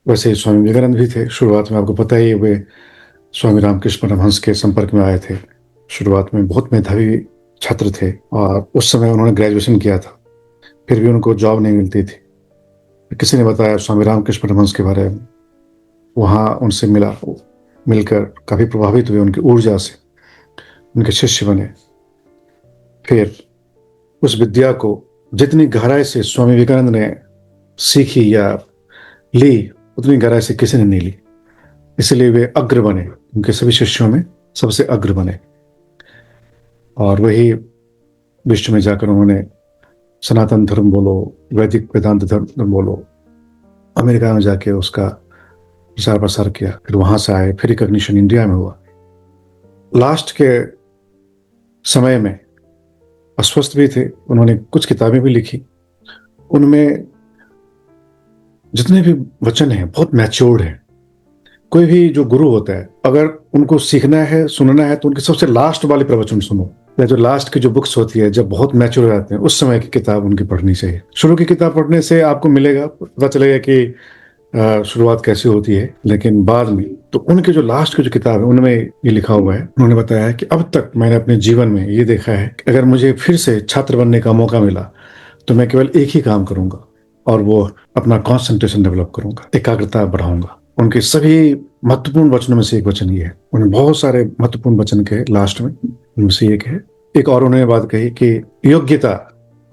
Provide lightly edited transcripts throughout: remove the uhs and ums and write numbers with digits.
वैसे स्वामी विवेकानंद भी थे। शुरुआत में आपको पता ही, वे स्वामी रामकृष्ण परमहंस के संपर्क में आए थे। शुरुआत में बहुत मेधावी छात्र थे और उस समय उन्होंने ग्रेजुएशन किया था, फिर भी उनको जॉब नहीं मिलती थी। किसी ने बताया स्वामी रामकृष्ण परमहंस के बारे में, वहाँ उनसे मिलकर काफ़ी प्रभावित हुए उनकी ऊर्जा से, उनके शिष्य बने। फिर उस विद्या को जितनी गहराई से स्वामी विवेकानंद ने सीखी या ली, उतनी गहराई से किसी ने नहीं ली। इसलिए वे अग्र बने, उनके सभी शिष्यों में सबसे अग्र बने। और वही विश्व में जाकर उन्होंने सनातन धर्म बोलो, वैदिक वेदांत धर्म बोलो, अमेरिका में जाके उसका प्रचार प्रसार किया। फिर वहां से आए, फिर रिकॉग्निशन इंडिया में हुआ। लास्ट के समय में अस्वस्थ भी थे, उन्होंने कुछ किताबें भी लिखी। उनमें जितने भी वचन हैं बहुत मैच्योर्ड हैं। कोई भी जो गुरु होता है, अगर उनको सीखना है, सुनना है, तो उनके सबसे लास्ट वाले प्रवचन सुनो, या जो लास्ट की जो बुक्स होती है, जब बहुत मैच्योर हो जाते हैं, उस समय की किताब उनकी पढ़नी चाहिए। शुरू की किताब पढ़ने से आपको मिलेगा, पता चलेगा कि शुरुआत कैसी होती है, लेकिन बाद में तो उनके जो लास्ट की जो किताब है उनमें ये लिखा हुआ है। उन्होंने बताया है कि अब तक मैंने अपने जीवन में ये देखा है कि अगर मुझे फिर से छात्र बनने का मौका मिला तो मैं केवल एक ही काम करूंगा, और वो अपना कॉन्सेंट्रेशन डेवलप करूंगा, एकाग्रता बढ़ाऊंगा। उनके सभी महत्वपूर्ण वचनों में से एक वचन ये है। उन्होंने बहुत सारे महत्वपूर्ण वचन के लास्ट में उनमें से एक है। एक और उन्होंने बात कही कि योग्यता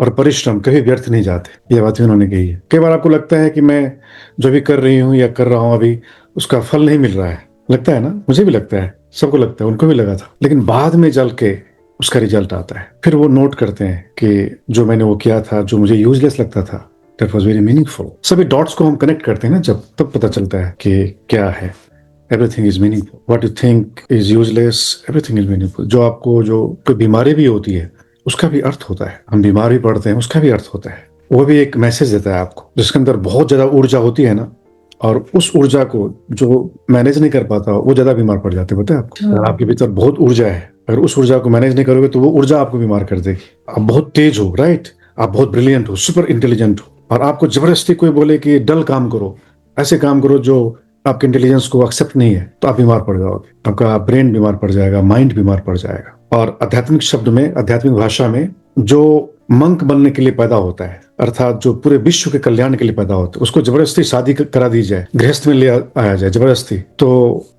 और परिश्रम कभी व्यर्थ नहीं जाते। ये बात भी उन्होंने कही है। कई बार आपको लगता है कि मैं जो भी कर रही हूँ या कर रहा हूँ अभी, उसका फल नहीं मिल रहा है, लगता है ना, मुझे भी लगता है, सबको लगता है, उनको भी लगा था। लेकिन बाद में चल के उसका रिजल्ट आता है। फिर वो नोट करते हैं कि जो मैंने वो किया था, जो मुझे यूजलेस लगता था, दैट वाज वेरी मीनिंगफुल। सभी डॉट्स को हम कनेक्ट करते हैं ना, जब तब पता चलता है कि क्या है। Everything is meaningful, what you think is useless, everything is meaningful. जो आपको जो कोई बीमारी भी होती है उसका भी अर्थ होता है, हम बीमार भी पड़ते हैं, उसका भी अर्थ होता है। वो भी एक मैसेज देता है आपको, जिसके अंदर बहुत ज्यादा ऊर्जा होती है ना, और उस ऊर्जा को जो मैनेज नहीं कर पाता वो ज्यादा बीमार पड़ जाते हैं। पता है आपको, अगर आपके भीतर बहुत ऊर्जा है, अगर उस ऊर्जा को मैनेज नहीं करोगे तो वो ऊर्जा आपको बीमार कर देगी। आप बहुत तेज हो, राइट, आप बहुत ब्रिलियंट हो, सुपर इंटेलिजेंट हो, और आपको जबरदस्ती कोई बोले कि डल काम करो, ऐसे काम करो जो आपके इंटेलिजेंस को एक्सेप्ट नहीं है, तो आप बीमार पड़ जाओगे। आपका ब्रेन बीमार पड़ जाएगा, माइंड बीमार पड़ जाएगा। और आध्यात्मिक शब्द में, आध्यात्मिक भाषा में, जो मंक बनने के लिए पैदा होता है, अर्थात जो पूरे विश्व के कल्याण के लिए पैदा होता है, उसको जबरदस्ती शादी करा दी जाए, गृहस्थ में ले आया जाए जबरदस्ती, तो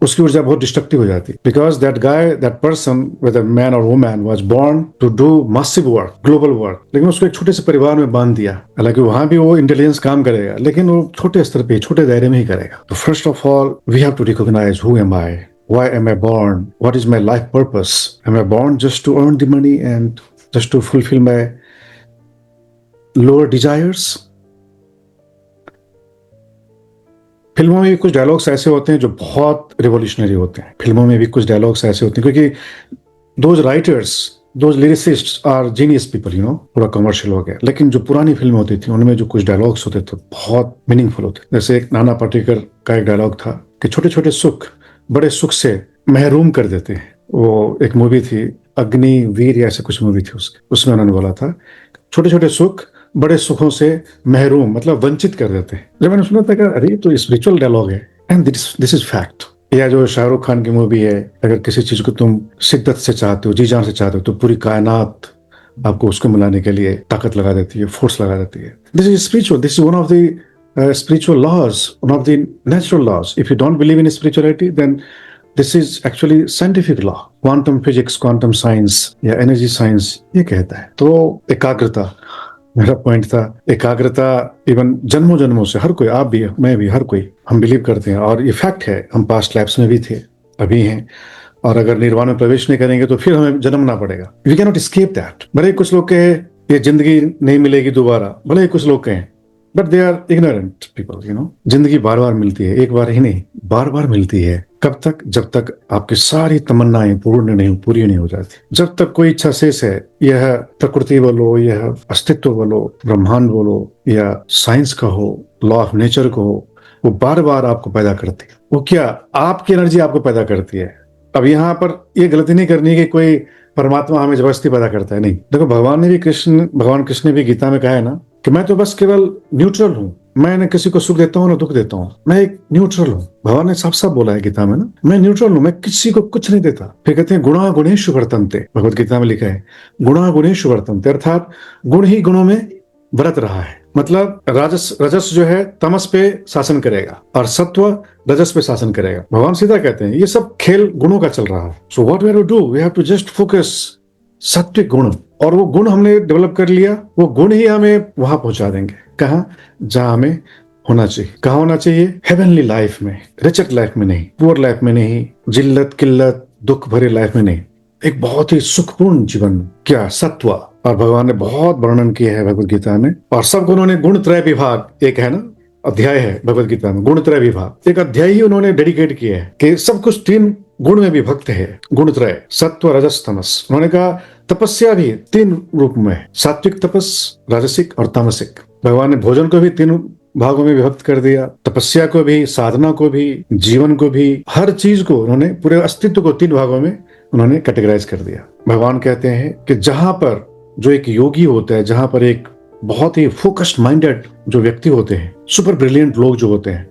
उसकी ऊर्जा बहुत डिस्ट्रक्टिव हो जाती है। Because that guy, that person, whether man और woman, was born to do massive work, global work, लेकिन उसको एक छोटे से परिवार में बांध दिया। हालांकि वहां भी वो इंटेलिजेंस काम करेगा, लेकिन वो छोटे स्तर पे, छोटे दायरे में ही करेगा। तो first of all we have to recognise who am I, why am I born, what is my life purpose, am I born just to earn the money and just to fulfill my lower desires? फिल्मों में भी कुछ dialogues ऐसे होते हैं जो बहुत revolutionary होते हैं। फिल्मों में भी कुछ डायलॉग्स ऐसे होते हैं, क्योंकि those writers, those lyricists are genius people, you know, पूरा कमर्शियल हो गया। लेकिन जो पुरानी फिल्में होती थी उनमें जो कुछ डायलॉग्स होते थे बहुत मीनिंगफुल होते। जैसे एक नाना पाटेकर का एक डायलॉग था कि छोटे छोटे सुख बड़े सुख से महरूम कर देते हैं। वो एक मूवी थी, अग्निवीर या ऐसे कुछ मूवी थी, उसमें उन्होंने बोला था छोटे छोटे सुख बड़े सुखों से महरूम, मतलब वंचित कर देते हैं। जब मैंने सुना था कि अरे तो स्पिरिचुअल डायलॉग है, एंड दिस इज फैक्ट। या जो शाहरुख खान की मूवी है, अगर किसी चीज को तुम शिद्दत से चाहते हो, जी जान से चाहते हो, तो पूरी कायनात आपको उसको मिलाने के लिए ताकत लगा देती है, फोर्स लगा देती है। This is spiritual, this is one of the spiritual laws, one of the natural laws. If you don't believe in spirituality, then this is actually scientific law. Quantum physics, quantum science या energy science ये कहता है। तो एकाग्रता, मेरा point था, एकाग्रता even जन्मों जन्मों से हर कोई, आप भी, मैं भी, हर कोई, हम बिलीव करते हैं, और ये फैक्ट है। हम पास्ट लाइफ्स में भी थे, अभी हैं, और अगर निर्वाण में प्रवेश नहीं करेंगे तो फिर हमें जन्मना पड़ेगा। We can not escape that. भले ही कुछ लोग कहे ये जिंदगी नहीं मिलेगी दोबारा, भले ही कुछ लोग कहें, but they are ignorant people, you know. जिंदगी बार बार मिलती है, एक बार ही नहीं, बार बार मिलती है। कब तक? जब तक आपकी सारी तमन्नाएं पूरी नहीं हो जाती, जब तक कोई इच्छा शेष है। यह प्रकृति बोलो, यह अस्तित्व बोलो, ब्रह्मांड बोलो, या साइंस का हो, लॉ ऑफ नेचर को हो, वो बार बार आपको पैदा करती है। वो क्या, आपकी एनर्जी आपको पैदा करती है। अब यहाँ पर ये गलती नहीं करनी कि कोई परमात्मा हमें जबरदस्ती पैदा करता है, नहीं। देखो, भगवान कृष्ण ने भी गीता में कहा है ना कि मैं तो बस केवल न्यूट्रल हूँ, मैं न किसी को सुख देता हूँ न दुख देता हूँ, मैं एक न्यूट्रल हूँ। भगवान ने साफ साफ बोला है गीता में ना, मैं न्यूट्रल हूँ, मैं किसी को कुछ नहीं देता। फिर कहते हैं गुणा गुणेषु वर्तन्ते, भगवत गीता में लिखा है गुणा गुणेषु वर्तन्ते, अर्थात गुण ही गुणों में बरत रहा है। मतलब रजस जो है तमस पे शासन करेगा और सत्व रजस पे शासन करेगा। भगवान सीधा कहते हैं ये सब खेल गुणों का चल रहा है। So what we have to do, we have to just focus सात्विक गुण, और वो गुण हमने डेवलप कर लिया, वो गुण ही हमें वहां पहुंचा देंगे। कहा? जहां हमें होना चाहिए। कहा होना चाहिए? हेवनली लाइफ में, रिचर लाइफ में नहीं, पुअर लाइफ में नहीं, जिल्लत किल्लत दुख भरे लाइफ में नहीं, एक बहुत ही सुखपूर्ण जीवन। क्या? सत्व। और भगवान ने बहुत वर्णन किया है भगवत गीता में, और सबको उन्होंने गुणत्रय विभाग, एक है ना अध्याय है भगवत गीता में गुणत्रय विभाग, एक अध्याय ही उन्होंने डेडिकेट किया है कि सब कुछ 3 गुण में विभक्त है, गुणत्रय, सत्व रजस तमस। उन्होंने कहा तपस्या भी 3 रूप में है, सात्विक तपस, राजसिक और तामसिक। भगवान ने भोजन को भी 3 भागों में विभक्त कर दिया, तपस्या को भी, साधना को भी, जीवन को भी, हर चीज को उन्होंने, पूरे अस्तित्व को 3 भागों में उन्होंने कैटेगराइज कर दिया। भगवान कहते हैं कि जहां पर जो एक योगी होता है, जहां पर एक बहुत ही फोकस्ड माइंडेड जो व्यक्ति होते हैं, सुपर ब्रिलियंट लोग जो होते हैं,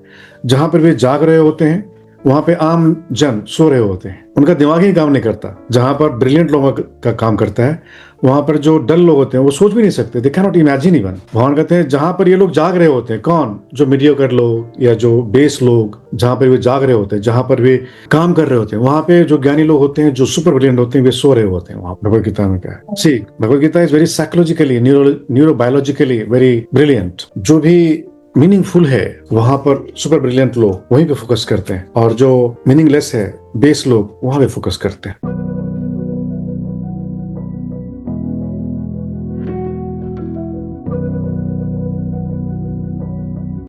जहां पर वे जाग रहे होते हैं, वहां पे आम जन सो रहे होते हैं, उनका दिमाग ही काम नहीं करता। जहां पर ब्रिलियंट लोगों का काम करता है, वहां पर जो डल लोग होते हैं वो सोच भी नहीं सकते, they can not imagine even. भगवान कहते हैं जहां पर ये लोग जाग रहे होते हैं, कौन? जो मीडियोकर लोग या जो बेस लोग, जहां पर वे जाग रहे होते हैं, जहां पर वे काम कर रहे होते हैं, वहां पे जो ज्ञानी लोग होते हैं, जो सुपर ब्रिलियंट होते हैं, वे सो रहे होते हैं। वहां भगवत गीता में क्या है? See, Bhagavad Gita is very psychologically, neurobiologically very brilliant. जो भी मीनिंगफुल है वहां पर सुपर ब्रिलियंट लोग वहीं पे फोकस करते हैं, और जो मीनिंगलेस है बेस लोग वहां पे फोकस करते हैं।